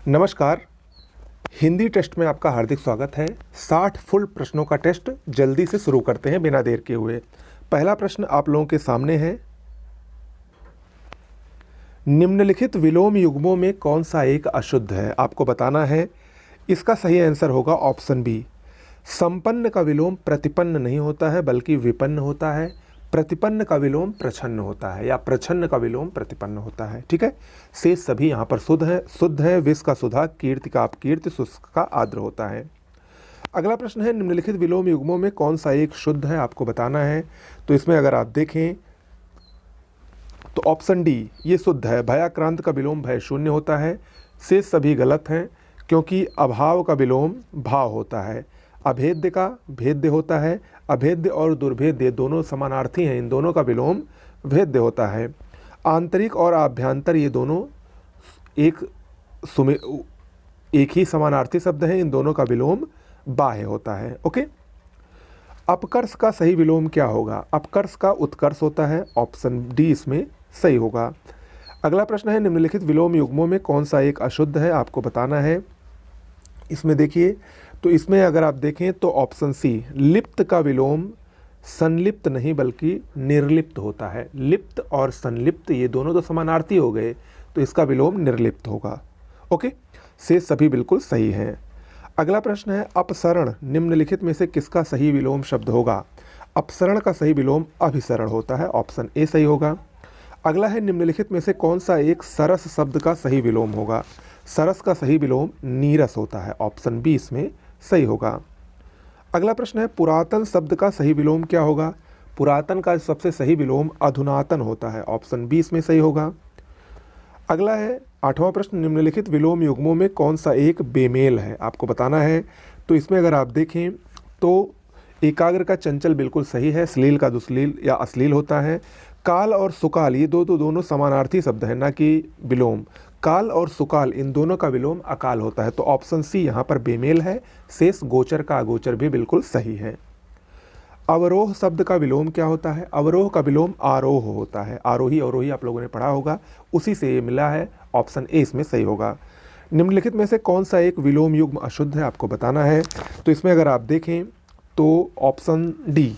नमस्कार। हिंदी टेस्ट में आपका हार्दिक स्वागत है। 60 फुल प्रश्नों का टेस्ट जल्दी से शुरू करते हैं बिना देर के हुए। पहला प्रश्न आप लोगों के सामने है, निम्नलिखित विलोम युग्मों में कौन सा एक अशुद्ध है? आपको बताना है। इसका सही आंसर होगा ऑप्शन बी। संपन्न का विलोम प्रतिपन्न नहीं होता है बल्कि विपन्न होता है। प्रतिपन्न का विलोम प्रछन्न होता है या प्रछन्न का विलोम प्रतिपन्न होता है। ठीक है, शेष सभी यहाँ पर शुद्ध है। विष का सुधा, कीर्ति का अपकीर्ति, शुष्क का आर्द्र होता है। अगला प्रश्न है, निम्नलिखित विलोम युग्मों में कौन सा एक शुद्ध है? आपको बताना है। तो इसमें अगर आप देखें तो ऑप्शन डी ये शुद्ध है। भयाक्रांत का विलोम भय शून्य होता है। शेष सभी गलत हैं क्योंकि अभाव का विलोम भाव होता है। अभेद्य का भेद्य होता है। अभेद्य और दुर्भेद्य दोनों समानार्थी हैं, इन दोनों का विलोम भेद्य होता है। आंतरिक और आभ्यंतर ये दोनों एक ही समानार्थी शब्द हैं, इन दोनों का विलोम बाह्य होता है। ओके, अपकर्ष का सही विलोम क्या होगा? अपकर्ष का उत्कर्ष होता है। ऑप्शन डी इसमें सही होगा। अगला प्रश्न है, निम्नलिखित विलोम युग्मों में कौन सा एक अशुद्ध है? आपको बताना है। इसमें देखिए, तो इसमें अगर आप देखें तो ऑप्शन सी, लिप्त का विलोम संलिप्त नहीं बल्कि निर्लिप्त होता है। लिप्त और संलिप्त ये दोनों तो समानार्थी हो गए, तो इसका विलोम निर्लिप्त होगा। ओके, से सभी बिल्कुल सही हैं। अगला प्रश्न है, अपसरण निम्नलिखित में से किसका सही विलोम शब्द होगा? अपसरण का सही विलोम अभिसरण होता है। ऑप्शन ए सही होगा। अगला है, निम्नलिखित में से कौन सा एक सरस शब्द का सही विलोम होगा? सरस का सही विलोम नीरस होता है। ऑप्शन बी इसमें सही होगा। अगला प्रश्न है, पुरातन शब्द का सही विलोम क्या होगा? पुरातन का सबसे सही विलोम अधुनातन होता है। ऑप्शन बी इसमें सही होगा। अगला है, 8वां प्रश्न, निम्नलिखित विलोम युग्मों में कौन सा एक बेमेल है? आपको बताना है। तो इसमें अगर आप देखें तो एकाग्र का चंचल बिल्कुल सही है। श्लील का दुश्लील या अश्लील होता है। काल और सुकाल ये दोनों समानार्थी शब्द हैं, ना कि विलोम। काल और सुकाल इन दोनों का विलोम अकाल होता है। तो ऑप्शन सी यहाँ पर बेमेल है। शेष गोचर का अगोचर भी बिल्कुल सही है। अवरोह शब्द का विलोम क्या होता है? अवरोह का विलोम आरोह होता है। आरोही अवरोही आप लोगों ने पढ़ा होगा, उसी से ये मिला है। ऑप्शन ए इसमें सही होगा। निम्नलिखित में से कौन सा एक विलोम युग्म अशुद्ध है? आपको बताना है। तो इसमें अगर आप देखें तो ऑप्शन डी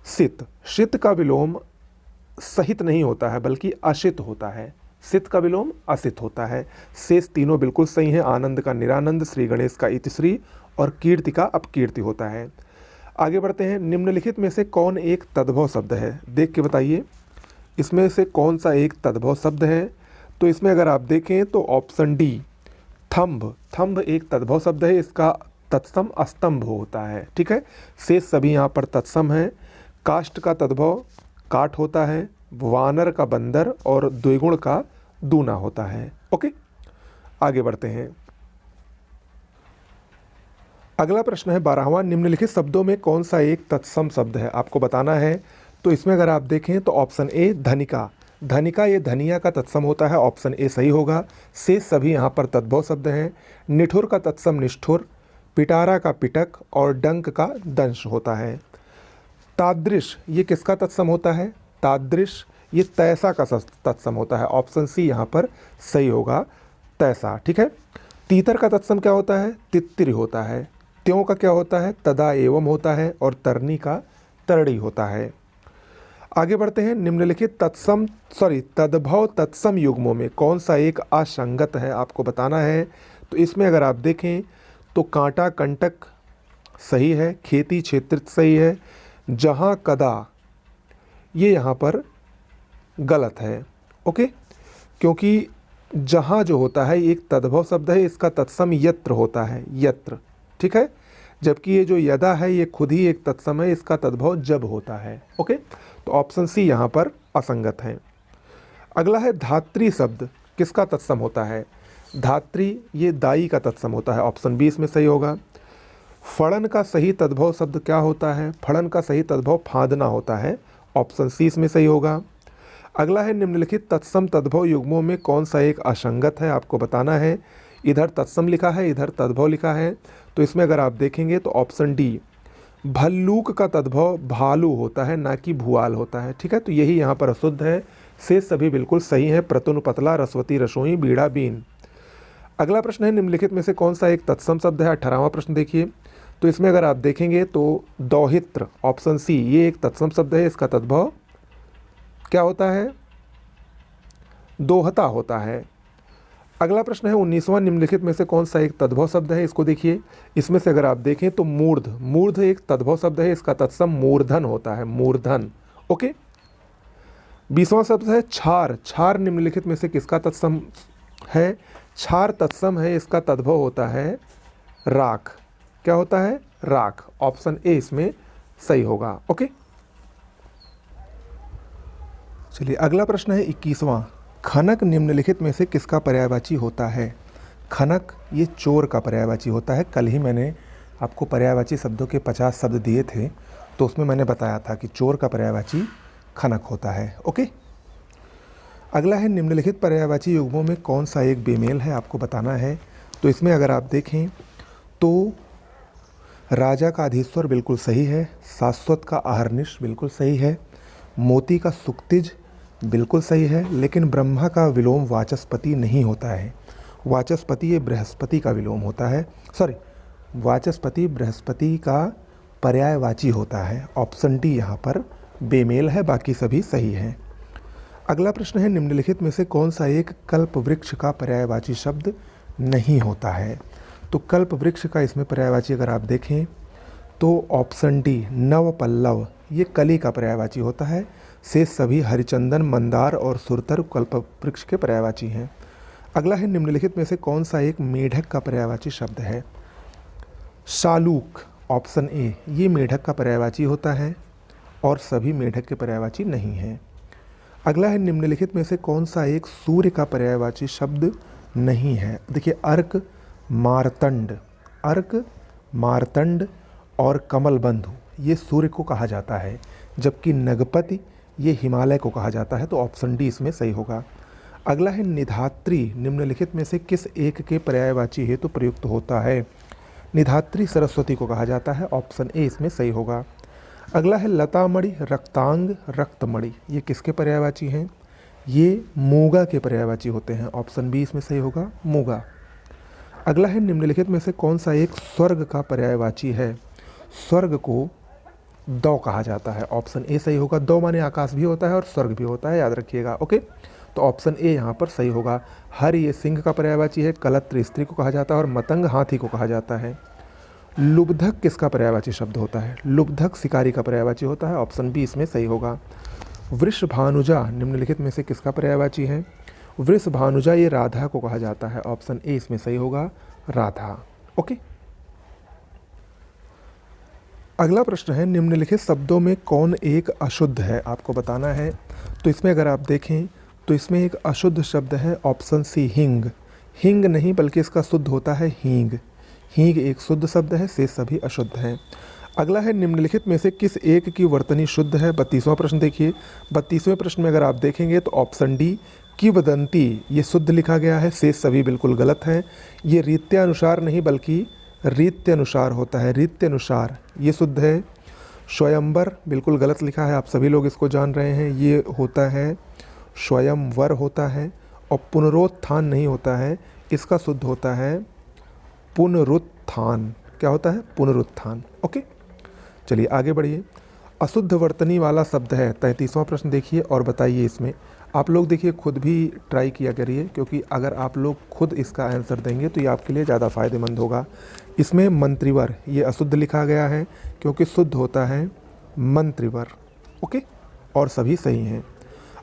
सित, शित का विलोम सहित नहीं होता है बल्कि अशित होता है। सित का विलोम असित होता है। शेष तीनों बिल्कुल सही हैं। आनंद का निरानंद, श्री गणेश का इतिश्री और कीर्ति का अपकीर्ति होता है। आगे बढ़ते हैं, निम्नलिखित में से कौन एक तद्भव शब्द है? देख के बताइए इसमें से कौन सा एक तद्भव शब्द है। तो इसमें अगर आप देखें तो ऑप्शन डी थंब, थंब एक तद्भव शब्द है। इसका तत्सम अस्तंभ होता है। ठीक है, शेष सभी यहाँ पर तत्सम हैं। काष्ठ का तद्भव काठ होता है। वानर का बंदर और द्विगुण का दूना होता है। ओके, आगे बढ़ते हैं। अगला प्रश्न है 12वां, निम्नलिखित शब्दों में कौन सा एक तत्सम शब्द है? आपको बताना है। तो इसमें अगर आप देखें तो ऑप्शन ए धनिका, धनिका ये धनिया का तत्सम होता है। ऑप्शन ए सही होगा। शेष सभी यहाँ पर तद्भव शब्द हैं। निठुर का तत्सम निष्ठुर, पिटारा का पिटक और डंक का दंश होता है। तादृश ये किसका तत्सम होता है? तादृश ये तैसा का तत्सम होता है। ऑप्शन सी यहाँ पर सही होगा, तैसा। ठीक है, तीतर का तत्सम क्या होता है? तित्तिर होता है। त्यों का क्या होता है? तदा एवं होता है। और तरनी का तरड़ी होता है। आगे बढ़ते हैं, निम्नलिखित तद्भव तत्सम युग्मों में कौन सा एक असंगत है? आपको बताना है। तो इसमें अगर आप देखें तो कांटा कंटक सही है। खेती क्षेत्र सही है। जहाँ कदा ये यहाँ पर गलत है। ओके, क्योंकि जहाँ जो होता है एक तद्भव शब्द है, इसका तत्सम यत्र होता है, यत्र। ठीक है, जबकि ये जो यदा है ये खुद ही एक तत्सम है, इसका तद्भव जब होता है। ओके, तो ऑप्शन सी यहाँ पर असंगत है। अगला है, धात्री शब्द किसका तत्सम होता है? धात्री ये दाई का तत्सम होता है। ऑप्शन बी इसमें सही होगा। फड़न का सही तद्भव शब्द क्या होता है? फड़न का सही तद्भव फादना होता है। ऑप्शन सी इसमें सही होगा। अगला है, निम्नलिखित तत्सम तद्भव युग्मों में कौन सा एक असंगत है? आपको बताना है। इधर तत्सम लिखा है, इधर तद्भव लिखा है। तो इसमें अगर आप देखेंगे तो ऑप्शन डी भल्लूक का तद्भव भालू होता है, ना कि भुआल होता है। ठीक है, तो यही यहाँ पर अशुद्ध है। शेष सभी बिल्कुल सही हैं। प्रतुन पतला, रसवती रसोई, बीड़ा बीन। अगला प्रश्न है निम्नलिखित में से कौन सा एक तत्सम शब्द है। 18वां प्रश्न देखिए, तो इसमें अगर आप देखेंगे तो दौहित्र ऑप्शन सी ये एक तत्सम शब्द है। इसका तद्भव क्या होता है, दोहता होता है। अगला प्रश्न है 19वां, निम्नलिखित में से कौन सा एक तद्भव शब्द है। इसको देखिए, इसमें से अगर आप देखें तो मूर्ध, मूर्ध एक तद्भव शब्द है। इसका तत्सम मूर्धन होता है, मूर्धन। ओके। 20वां शब्द है छार, छार निम्नलिखित में से किसका तत्सम है। छार तत्सम है, इसका तद्भव होता है राख। क्या होता है, राख। ऑप्शन ए इसमें सही होगा। ओके, चलिए अगला प्रश्न है 21वां, खनक निम्नलिखित में से किसका पर्यायवाची होता है। खनक ये चोर का पर्यायवाची होता है। कल ही मैंने आपको पर्यायवाची शब्दों के 50 शब्द दिए थे, तो उसमें मैंने बताया था कि चोर का पर्यायवाची खनक होता है। ओके, अगला है निम्नलिखित पर्यायवाची युग्मों में कौन सा एक बेमेल है, आपको बताना है। तो इसमें अगर आप देखें तो राजा का अधीश्वर बिल्कुल सही है, शाश्वत का अहर्निश बिल्कुल सही है, मोती का सुक्तिज बिल्कुल सही है, लेकिन ब्रह्मा का विलोम वाचस्पति नहीं होता है। वाचस्पति ये बृहस्पति का विलोम होता है, सॉरी वाचस्पति बृहस्पति का पर्यायवाची होता है। ऑप्शन डी यहाँ पर बेमेल है, बाकी सभी सही हैं। अगला प्रश्न है निम्नलिखित में से कौन सा एक कल्प वृक्ष का पर्यायवाची शब्द नहीं होता है। तो कल्प वृक्ष का इसमें पर्यायवाची अगर आप देखें तो ऑप्शन डी नव पल्लव ये कली का पर्यायवाची होता है। शेष सभी हरिचंदन, मंदार और सुरतर कल्प वृक्ष के पर्यायवाची हैं। अगला है निम्नलिखित में से कौन सा एक मेढक का पर्यायवाची शब्द है। शालूक ऑप्शन ए ये मेढक का पर्यायवाची होता है और सभी मेढक के पर्यायवाची नहीं हैं। अगला है निम्नलिखित में से कौन सा एक सूर्य का पर्यायवाची शब्द नहीं है। देखिए अर्क, मार्तंड, अर्क, मार्तंड और कमलबंधु ये सूर्य को कहा जाता है, जबकि नगपति ये हिमालय को कहा जाता है। तो ऑप्शन डी इसमें सही होगा। अगला है निधात्री निम्नलिखित में से किस एक के पर्यायवाची हेतु प्रयुक्त होता है। निधात्री सरस्वती को कहा जाता है। ऑप्शन ए इसमें सही होगा। अगला है लतामणि, रक्तांग, रक्तमणि ये किसके पर्यायवाची हैं। ये मूगा के पर्यायवाची होते हैं। ऑप्शन बी इसमें सही होगा, मूगा। अगला है निम्नलिखित में से कौन सा एक स्वर्ग का पर्यायवाची है। स्वर्ग को दौ कहा जाता है। ऑप्शन ए सही होगा। दौ माने आकाश भी होता है और स्वर्ग भी होता है, याद रखिएगा। ओके, तो ऑप्शन ए यहाँ पर सही होगा। हर ये सिंह का पर्यायवाची है, कलत्र स्त्री को कहा जाता है और मतंग हाथी को कहा जाता है। लुब्धक किसका पर्यायवाची शब्द होता है। लुब्धक शिकारी का पर्यायवाची होता है। ऑप्शन बी इसमें सही होगा। वृषभानुजा निम्नलिखित में से किसका पर्यायवाची है। वृषभानुजा ये राधा को कहा जाता है। ऑप्शन ए इसमें सही होगा, राधा। ओके, अगला प्रश्न है निम्नलिखित शब्दों में कौन एक अशुद्ध है, आपको बताना है। तो इसमें अगर आप देखें तो इसमें एक अशुद्ध शब्द है। ऑप्शन सी हिंग, हिंग नहीं बल्कि इसका शुद्ध होता है हींग। हींग एक शुद्ध शब्द है, शेष सभी अशुद्ध हैं। अगला है निम्नलिखित में से किस एक की वर्तनी शुद्ध है। 32वां प्रश्न देखिए। 32वें प्रश्न में अगर आप देखेंगे तो ऑप्शन डी किंवदंती ये शुद्ध लिखा गया है, शेष सभी बिल्कुल गलत हैं। ये रीत्यानुसार नहीं बल्कि रीत्यनुसार होता है, रीत्यनुसार ये शुद्ध है। स्वयंवर बिल्कुल गलत लिखा है, आप सभी लोग इसको जान रहे हैं, ये होता है स्वयंवर होता है। और पुनरुत्थान नहीं होता है, इसका शुद्ध होता है पुनरुत्थान। क्या होता है, पुनरुत्थान। ओके, चलिए आगे बढ़िए। अशुद्ध वर्तनी वाला शब्द है। 33वां प्रश्न देखिए और बताइए। इसमें आप लोग देखिए खुद भी ट्राई किया करिए, क्योंकि अगर आप लोग खुद इसका आंसर देंगे तो ये आपके लिए ज़्यादा फायदेमंद होगा। इसमें मंत्रिवर ये अशुद्ध लिखा गया है, क्योंकि शुद्ध होता है मंत्रिवर। ओके, और सभी सही हैं।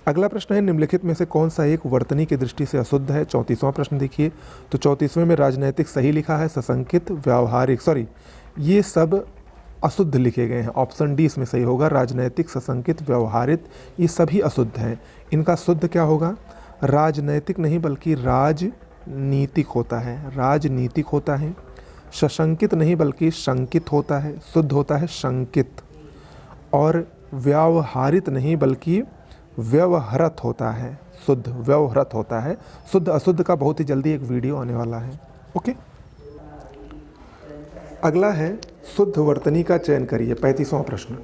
अगला प्रश्न है निम्नलिखित में से कौन सा एक वर्तनी की दृष्टि से अशुद्ध है। 34वां प्रश्न देखिए। तो 34वें में राजनैतिक सही लिखा है, सशंकित, व्यावहारिक, सॉरी ये सब अशुद्ध लिखे गए हैं। ऑप्शन डी इसमें सही होगा। राजनैतिक, सशंकित, व्यवहारित ये सभी अशुद्ध हैं। इनका शुद्ध क्या होगा, राजनैतिक नहीं बल्कि राजनीतिक होता है, राजनीतिक होता है। सशंकित नहीं बल्कि शंकित होता है, शुद्ध होता है शंकित। और व्यावहारित नहीं बल्कि व्यवहृत होता है, शुद्ध व्यवहृत होता है। शुद्ध अशुद्ध का बहुत ही जल्दी एक वीडियो आने वाला है। ओके, अगला है शुद्ध वर्तनी का चयन करिए। 35वां प्रश्न।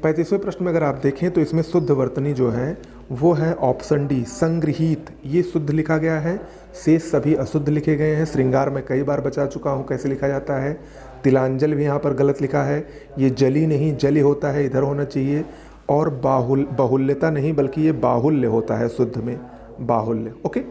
35वें प्रश्न में अगर आप देखें तो इसमें शुद्ध वर्तनी जो है वो है ऑप्शन डी संग्रहीत। ये शुद्ध लिखा गया है, शेष सभी अशुद्ध लिखे गए हैं। श्रृंगार में कई बार बचा चुका हूँ कैसे लिखा जाता है। तिलांजल भी यहाँ पर गलत लिखा है, ये जली नहीं जली होता है, इधर होना चाहिए। और बाहुल्यता नहीं बल्कि ये बाहुल्य होता है शुद्ध में, बाहुल्य। ओके,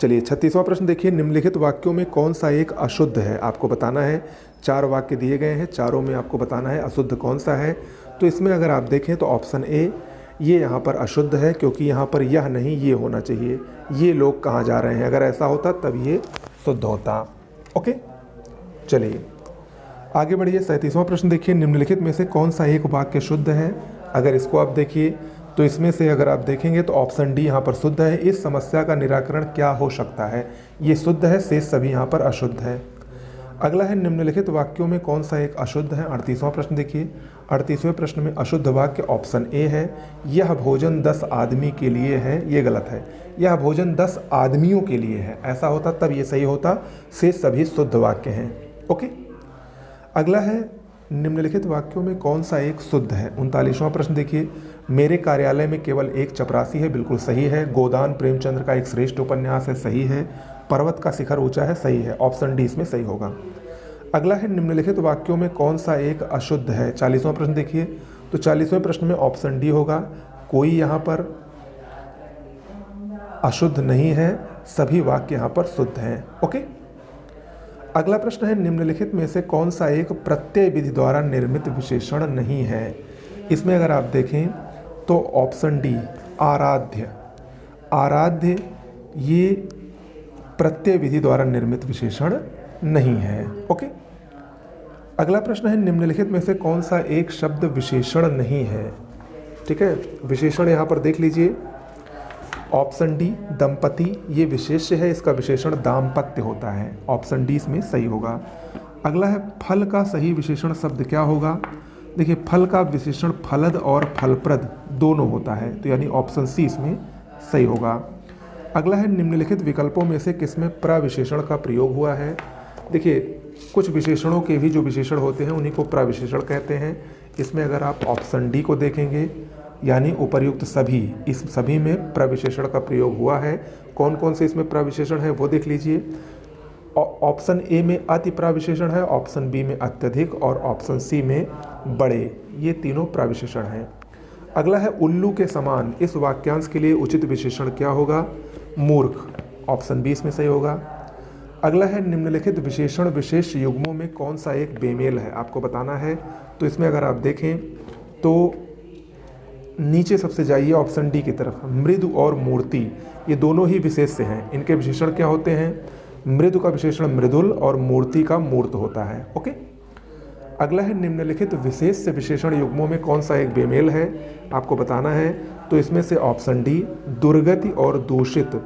चलिए 36वां प्रश्न देखिए, निम्नलिखित वाक्यों में कौन सा एक अशुद्ध है, आपको बताना है। 4 वाक्य दिए गए हैं, चारों में आपको बताना है अशुद्ध कौन सा है। तो इसमें अगर आप देखें तो ऑप्शन ए ये यहाँ पर अशुद्ध है, क्योंकि यहाँ पर यह नहीं ये होना चाहिए, ये लोग कहाँ जा रहे हैं, अगर ऐसा होता तब ये शुद्ध होता। ओके, चलिए आगे बढ़िए। 37वां प्रश्न देखिए, निम्नलिखित में से कौन सा एक वाक्य शुद्ध है। अगर इसको आप देखिए तो इसमें से अगर आप देखेंगे तो ऑप्शन डी यहाँ पर शुद्ध है। इस समस्या का निराकरण क्या हो सकता है, ये शुद्ध है, शेष सभी यहाँ पर अशुद्ध है। अगला है, निम्नलिखित वाक्यों में कौन सा एक अशुद्ध है। 38वां प्रश्न देखिए, 38वें प्रश्न में अशुद्ध वाक्य ऑप्शन ए है, यह भोजन 10 आदमी के लिए है, ये गलत है। यह भोजन 10 आदमियों के लिए है, ऐसा होता तब ये सही होता, शेष सभी शुद्ध वाक्य हैं। ओके, अगला है, निम्नलिखित वाक्यों में कौन सा एक शुद्ध है। 39वां प्रश्न देखिए, मेरे कार्यालय में केवल एक चपरासी है, बिल्कुल सही है। गोदान प्रेमचंद्र का एक श्रेष्ठ उपन्यास है, सही है। पर्वत का शिखर ऊंचा है, सही है। ऑप्शन डी इसमें सही होगा। अगला है, निम्नलिखित वाक्यों में कौन सा एक अशुद्ध है। 40वां प्रश्न देखिए, तो 40वें प्रश्न में ऑप्शन डी होगा, कोई यहाँ पर अशुद्ध नहीं है, सभी वाक्य यहाँ पर शुद्ध हैं। ओके, अगला प्रश्न है, निम्नलिखित में से कौन सा एक प्रत्यय विधि द्वारा निर्मित विशेषण नहीं है। इसमें अगर आप देखें तो ऑप्शन डी आराध्य, आराध्य ये प्रत्यय विधि द्वारा निर्मित विशेषण नहीं है। ओके, अगला प्रश्न है, निम्नलिखित में से कौन सा एक शब्द विशेषण नहीं है। ठीक है, विशेषण यहाँ पर देख लीजिए, ऑप्शन डी दंपति ये विशेष्य है, इसका विशेषण दाम्पत्य होता है। ऑप्शन डी इसमें सही होगा। अगला है, फल का सही विशेषण शब्द क्या होगा। देखिए, फल का विशेषण फलद और फलप्रद दोनों होता है, तो यानी ऑप्शन सी इसमें सही होगा। अगला है, निम्नलिखित विकल्पों में से किसमें प्रविशेषण का प्रयोग हुआ है। देखिए, कुछ विशेषणों के भी जो विशेषण होते हैं उन्हीं को प्रविशेषण कहते हैं। इसमें अगर आप ऑप्शन डी को देखेंगे, यानी उपर्युक्त सभी, इस सभी में प्रविशेषण का प्रयोग हुआ है। कौन कौन से इसमें प्रविशेषण है वो देख लीजिए। ऑप्शन ए में अति प्रविशेषण है, ऑप्शन बी में अत्यधिक और ऑप्शन सी में बड़े, ये तीनों प्रविशेषण हैं। अगला है, उल्लू के समान इस वाक्यांश के लिए उचित विशेषण क्या होगा। मूर्ख, ऑप्शन बी इसमें सही होगा। अगला है, निम्नलिखित विशेषण विशेष युग्मों में कौन सा एक बेमेल है, आपको बताना है। तो इसमें अगर आप देखें तो नीचे सबसे जाइए ऑप्शन डी की तरफ, मृदु और मूर्ति ये दोनों ही विशेष्य हैं। इनके विशेषण क्या होते हैं, मृदु का विशेषण मृदुल और मूर्ति का मूर्त होता है। ओके, अगला है, निम्नलिखित विशेष्य विशेषण युग्मों में कौन सा एक बेमेल है, आपको बताना है। तो इसमें से ऑप्शन डी दुर्गति और दूषित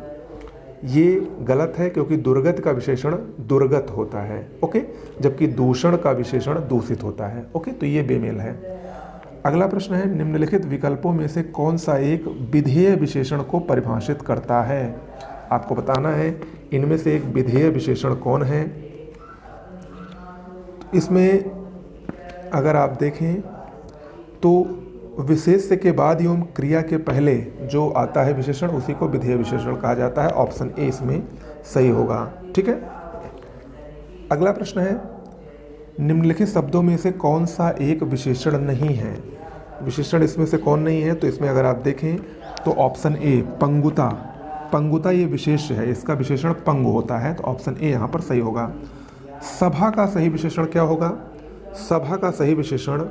ये गलत है, क्योंकि दुर्गत का विशेषण दुर्गत होता है। ओके, जबकि दूषण का विशेषण दूषित होता है। ओके, तो ये बेमेल है। अगला प्रश्न है, निम्नलिखित विकल्पों में से कौन सा एक विधेय विशेषण को परिभाषित करता है, आपको बताना है। इनमें से एक विधेय विशेषण कौन है। इसमें अगर आप देखें तो विशेष्य के बाद एवं क्रिया के पहले जो आता है विशेषण उसी को विधेय विशेषण कहा जाता है। ऑप्शन ए इसमें सही होगा। ठीक है, अगला प्रश्न है, निम्नलिखित शब्दों में से कौन सा एक विशेषण नहीं है। विशेषण इसमें से कौन नहीं है, तो इसमें अगर आप देखें तो ऑप्शन ए पंगुता, पंगुता ये विशेष्य है, इसका विशेषण पंगु होता है, तो ऑप्शन ए यहाँ पर सही होगा। सभा का सही विशेषण क्या होगा। सभा का सही विशेषण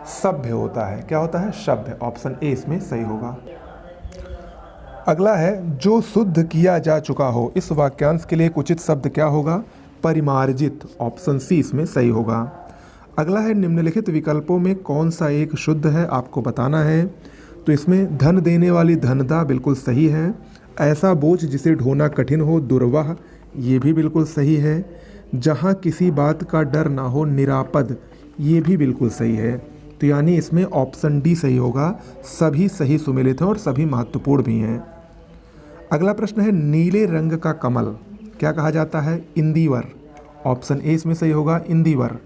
सभ्य होता है, क्या होता है, सभ्य। ऑप्शन ए इसमें सही होगा। अगला है, जो शुद्ध किया जा चुका हो इस वाक्यांश के लिए एक उचित शब्द क्या होगा, परिमार्जित। ऑप्शन सी इसमें सही होगा। अगला है, निम्नलिखित विकल्पों में कौन सा एक शुद्ध है, आपको बताना है। तो इसमें धन देने वाली धनदा बिल्कुल सही है। ऐसा बोझ जिसे ढोना कठिन हो दुर्वाह, ये भी बिल्कुल सही है। जहाँ किसी बात का डर ना हो निरापद, ये भी बिल्कुल सही है। तो यानी इसमें ऑप्शन डी सही होगा। सभी सही सुमेलित हैं और सभी महत्वपूर्ण भी हैं। अगला प्रश्न है, नीले रंग का कमल क्या कहा जाता है, इंदिवर। ऑप्शन ए इसमें सही होगा, इंदिवर।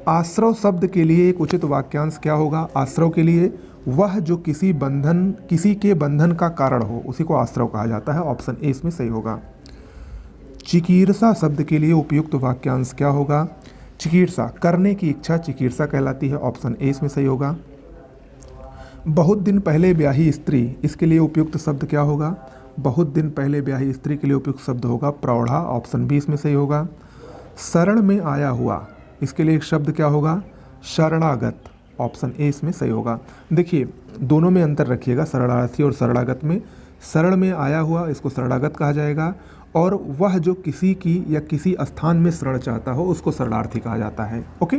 आश्रव शब्द के लिए एक उचित वाक्यांश क्या होगा। आश्रव के लिए वह जो किसी के बंधन का कारण हो उसी को आश्रव कहा जाता है। ऑप्शन ए इसमें सही होगा। चिकीर्षा शब्द के लिए उपयुक्त वाक्यांश क्या होगा? चिकीर्षा, करने की इच्छा चिकीर्षा कहलाती है। ऑप्शन ए इसमें सही होगा। बहुत दिन पहले ब्याही स्त्री, इसके लिए उपयुक्त शब्द क्या होगा? बहुत दिन पहले ब्याही स्त्री के लिए उपयुक्त शब्द होगा प्रौढ़ा। ऑप्शन बी इसमें सही होगा। शरण में आया हुआ, इसके लिए एक शब्द क्या होगा? शरणागत। ऑप्शन ए इसमें सही होगा। देखिए दोनों में अंतर रखिएगा, शरणार्थी और शरणागत में। शरण में आया हुआ इसको शरणागत कहा जाएगा, और वह जो किसी की या किसी स्थान में शरण चाहता हो उसको शरणार्थी कहा जाता है। ओके,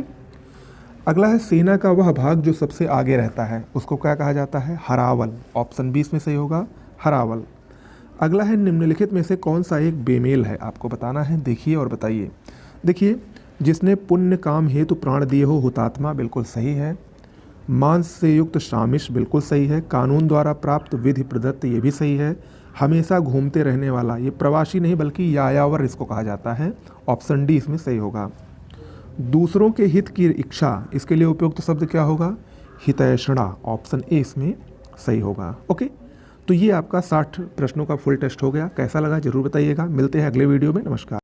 अगला है सेना का वह भाग जो सबसे आगे रहता है उसको क्या कहा जाता है? हरावल। ऑप्शन बी इसमें सही होगा, हरावल। अगला है निम्नलिखित में से कौन सा एक बेमेल है, आपको बताना है। देखिए और बताइए। देखिए, जिसने पुण्य काम हेतु प्राण दिए हो हुतात्मा, बिल्कुल सही है। मांस से युक्त शामिश, बिल्कुल सही है। कानून द्वारा प्राप्त विधि प्रदत्त, ये भी सही है। हमेशा घूमते रहने वाला, ये प्रवासी नहीं बल्कि यायावर इसको कहा जाता है। ऑप्शन डी इसमें सही होगा। दूसरों के हित की इच्छा, इसके लिए उपयुक्त शब्द क्या होगा? हितैषणा। ऑप्शन ए इसमें सही होगा। ओके, तो ये आपका 60 प्रश्नों का फुल टेस्ट हो गया। कैसा लगा जरूर बताइएगा। मिलते हैं अगले वीडियो में। नमस्कार।